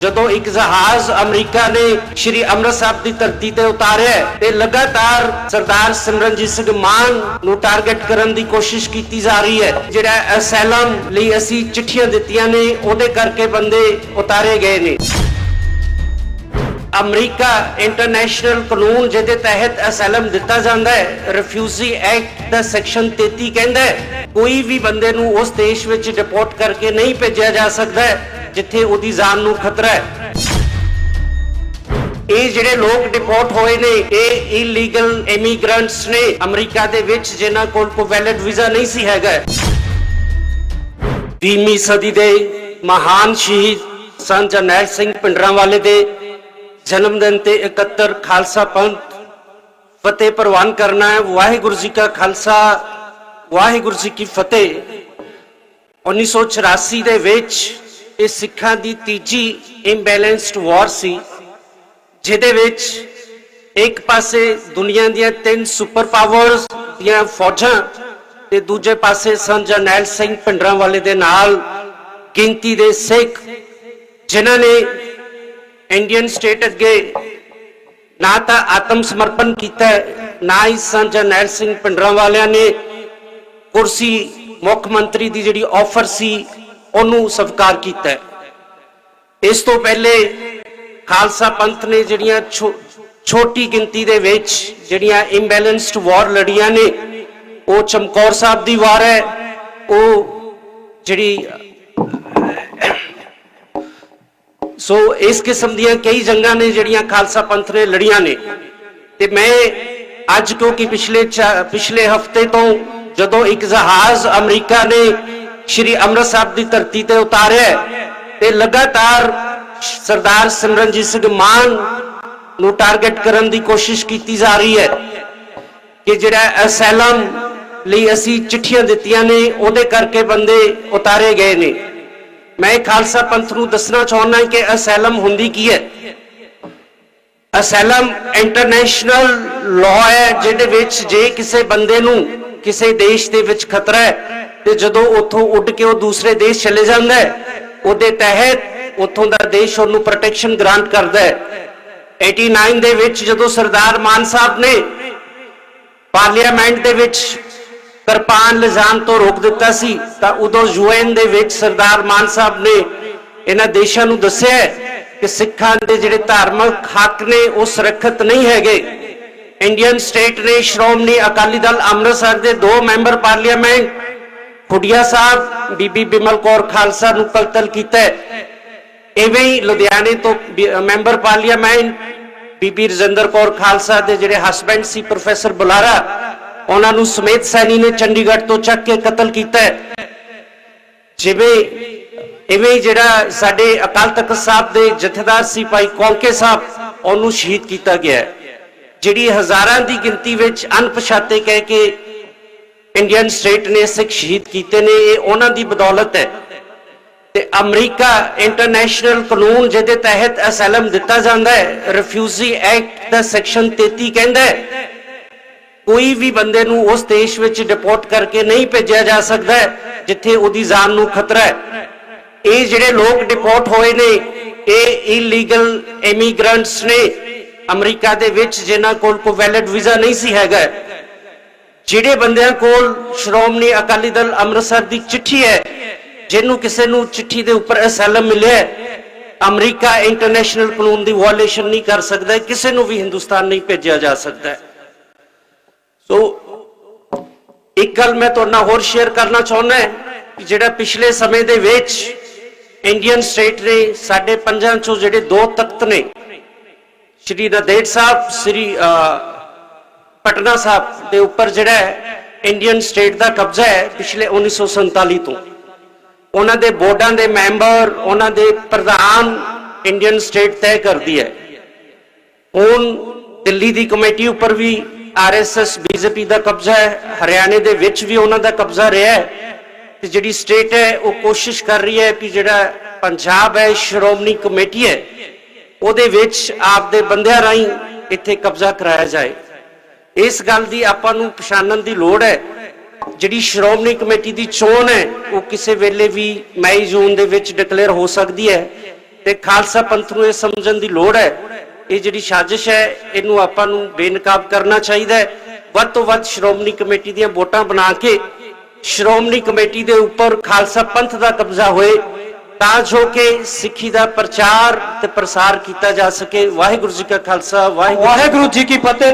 ਜਦੋਂ ਇੱਕ ਜਹਾਜ਼ ਅਮਰੀਕਾ ਨੇ ਸ਼੍ਰੀ ਅੰਮ੍ਰਿਤਸਰ ਸਾਹਿਬ ਦੀ ਧਰਤੀ ਤੇ ਉਤਾਰਿਆ ਤੇ ਲਗਾਤਾਰ ਸਰਦਾਰ ਸਿਮਰਨਜੀਤ ਸਿੰਘ ਮਾਨ ਨੂੰ ਟਾਰਗੇਟ ਕਰਨ ਦੀ ਕੋਸ਼ਿਸ਼ ਕੀਤੀ ਜਾ ਰਹੀ ਹੈ। ਜਿਹੜਾ ਅਸੈਲਮ ਲਈ ਅਸੀਂ ਚਿੱਠੀਆਂ ਦਿੱਤੀਆਂ ਨੇ ਉਹਦੇ ਕਰਕੇ ਬੰਦੇ ਉਤਾਰੇ ਗਏ ਨੇ। ਅਮਰੀਕਾ ਇੰਟਰਨੈਸ਼ਨਲ ਕਾਨੂੰਨ ਜਿਹਦੇ ਤਹਿਤ ਅਸੈਲਮ ਦਿੱਤਾ ਜਾਂਦਾ ਹੈ, ਰਿਫਿਊਜੀ ਐਕਟ ਦਾ ਸੈਕਸ਼ਨ 33 ਕਹਿੰਦਾ ਹੈ ਕੋਈ ਵੀ ਬੰਦੇ ਨੂੰ ਉਸ ਦੇਸ਼ ਵਿੱਚ ਡਿਪੋਰਟ ਕਰਕੇ ਨਹੀਂ ਭੇਜਿਆ ਜਾ ਸਕਦਾ ਜਿੱਥੇ ਉਹਦੀ ਜਾਨ ਨੂੰ ਖਤਰਾ ਹੈ। ਇਹ ਜਿਹੜੇ ਲੋਕ ਡਿਪੋਰਟ ਹੋਏ ਨੇ ਇਹ ਇਲੀਗਲ ਇਮੀਗ੍ਰੈਂਟਸ ਨੇ ਅਮਰੀਕਾ ਦੇ ਵਿੱਚ ਜਿਨ੍ਹਾਂ ਕੋਲ ਕੋਈ ਵੈਲਿਡ ਵੀਜ਼ਾ ਨਹੀਂ ਸੀ ਹੈਗਾ। 20ਵੀਂ ਸਦੀ ਦੇ ਮਹਾਨ ਸ਼ਹੀਦ ਸੰਤ ਜਰਨੈਲ ਸਿੰਘ ਭਿੰਡਰਾਂਵਾਲੇ ਦੇ जन्म दिन ते 71 खालसा पंथ फतेह प्रवान करना है। वाहिगुरु जी का खालसा वाहिगुरु जी की फतेह। 1984 ਦੇ ਵਿੱਚ ਇਹ ਸਿੱਖਾਂ ਦੀ ਤੀਜੀ ਇੰਬੈਲੈਂਸਡ ਵਾਰ ਸੀ ਜਿਹਦੇ ਵਿੱਚ ਇੱਕ ਪਾਸੇ ਦੁਨੀਆ ਦੀਆਂ 3 ਸੁਪਰ ਪਾਵਰਸ ਦੀਆਂ ਫੌਜਾਂ ਤੇ ਦੂਜੇ ਪਾਸੇ ਸੰਤ ਜਰਨੈਲ ਸਿੰਘ ਭਿੰਡਰਾਂਵਾਲੇ ਦੇ ਨਾਲ ਗਿਣਤੀ ਦੇ ਸਿੱਖ ਜਿਨ੍ਹਾਂ ਨੇ इंडियन स्टेट अगे ना तो आत्म समर्पण किया ना ही संत जरनैल सिंह भिंडरांवाले ने कुर्सी मुख मंत्री की जिहड़ी ऑफर सी उन्होंने स्वीकार किया। इस तो पहले खालसा पंथ ने जिहड़ियां छोटी गिनती दे विच जिहड़ियां इंबैलेंस्ड वार लड़ियां ने वो चमकौर साहब की वार है, वो जिहड़ी सो इस किस्म दियां कई जंगां ने जिहड़ियां खालसा पंथ ने लड़ियां ने। ते मैं अज क्योंकि पिछले हफ्ते तो जदों एक जहाज अमरीका ने श्री अमृतसर साहब की धरती ते उतारिया ते लगातार सरदार सिमरनजीत सिंह मान नूं टारगेट करन दी कोशिश की जा रही है कि जिहड़ा असैलम लई असीं चिट्ठियां दित्तियां ने उहदे करके बंदे उतारे गए ने। मैं खालसा पंथ नूं दसना चाहुंदा कि असैलम हुंदी की है। असैलम इंटरनेशनल लॉ है जिहदे विच जे किसी बंदे नूं किसी देश दे विच खतरा है ते जदों उत्थों उड़ के वो दूसरे देश चले जांदा है उहदे तहत उत्थों दा देश उहनूं प्रोटेक्शन ग्रांट करदा है। 89 दे विच जदों सरदार मान साहब ने पार्लीमेंट दे विच किरपान लिजान तो रोक दिता सी तां उदों यूएन दे विच सरदार मान साहब ने इन्हां देशां नूं दस्सिया कि सिखां दे जिहड़े धार्मिक हक ने वो सुरक्षित नहीं हैगे। इंडियन स्टेट ने श्रोमणी अकाली दल अमृतसर के 2 मैंबर पार्लीमेंट खुडिया साहब बीबी बिमल कौर खालसा नूं कतल कीता। इवें ही लुधियाने तो मैंबर पार्लीमेंट बीबी रजिंदर कौर खालसा के जिहड़े हसबैंड सी प्रोफैसर बुलारा उन्होंने सुमेध सैनी ने चंडीगढ़ तो चक के कतल किया। जिवें इवें जिहड़ा साडे अकाल तख्त साहब के जथेदार सी भाई कौंके साहब उन्होंने शहीद किया गया। जिहड़ी हजारां की गिनती विच अनपछाते कह के इंडियन स्टेट ने सिख शहीद किए ने ये उन्हां दी बदौलत है। ते अमरीका इंटरनेशनल कानून जिहदे तहत असैलम दिता जांदा है, रिफ्यूजी एक्ट दा सैक्शन 33 कहंदा है कोई भी बंदे नूं उस देश विच डिपोर्ट करके नहीं भेजा जा सकता जिथे उहदी जान नूं खतरा है। ये जिहड़े लोग डिपोर्ट होए ने ये इलीगल इमीग्रेंट्स ने अमरीका दे विच जिन्हां कोल कोई वैलिड वीजा नहीं सी हैगा। जिहड़े बंदियां कोल श्रोमणी अकाली दल अमृतसर दी चिट्ठी है जिन्हों किसी नूं चिट्ठी दे उपर असैलम मिले अमरीका इंटरनेशनल कानून की वायलेशन नहीं कर सकता, किसी नूं भी हिंदुस्तान नहीं भेजा जा सकता। तो एक गल मैं तुहाडे नाल होर शेयर करना चाहुंदा कि जिहड़ा पिछले समय दे विच इंडियन स्टेट ने साडे 5 चों जिहड़े 2 तख्त ने श्री नंदेड़ साहब श्री पटना साहब के उपर जिहड़ा इंडियन स्टेट का कब्जा है पिछले 1947 तो उन्हां दे बोर्डां दे मैंबर उन्हां दे प्रधान इंडियन स्टेट तय करदी है। हुण दिल्ली की कमेटी उपर भी आरएसएस बीजेपी का कब्जा है, हरियाणे दे विच भी उन्हां दा कब्जा रहा है। ते जिहड़ी स्टेट है वो कोशिश कर रही है कि जिहड़ा पंजाब है श्रोमणी कमेटी है उहदे विच आप दे बंदियां राहीं इत्थे कब्जा कराया जाए। इस गल दी आपां नूं पछाणन दी लोड़ है। जिहड़ी श्रोमणी कमेटी की चोण है वो किसी वेले भी मई जून दे विच डिकलेयर हो सकती है। ਤੇ ਖਾਲਸਾ ਪੰਥ ਨੂੰ ਇਹ ਸਮਝਣ ਦੀ ਲੋੜ ਹੈ ਇਹ ਜਿਹੜੀ ਸਾਜ਼ਿਸ਼ ਹੈ ਇਹਨੂੰ ਆਪਾਂ ਨੂੰ ਬੇਨਕਾਬ ਕਰਨਾ ਚਾਹੀਦਾ ਹੈ। ਵੱਧ ਤੋਂ ਵੱਧ ਸ਼੍ਰੋਮਣੀ ਕਮੇਟੀ ਦੀਆਂ ਵੋਟਾਂ ਬਣਾ ਕੇ ਸ਼੍ਰੋਮਣੀ ਕਮੇਟੀ ਦੇ ਉੱਪਰ ਖਾਲਸਾ ਪੰਥ ਦਾ ਕਬਜ਼ਾ ਹੋਏ ਤਾਂ ਜੋ ਕਿ ਸਿੱਖੀ ਦਾ ਪ੍ਰਚਾਰ ਤੇ ਪ੍ਰਸਾਰ ਕੀਤਾ ਜਾ ਸਕੇ। ਵਾਹਿਗੁਰੂ ਜੀ ਕਾ ਖਾਲਸਾ, ਵਾਹਿਗੁਰੂ ਵਾਹਿਗੁਰੂ ਜੀ ਕੀ ਫਤਿਹ।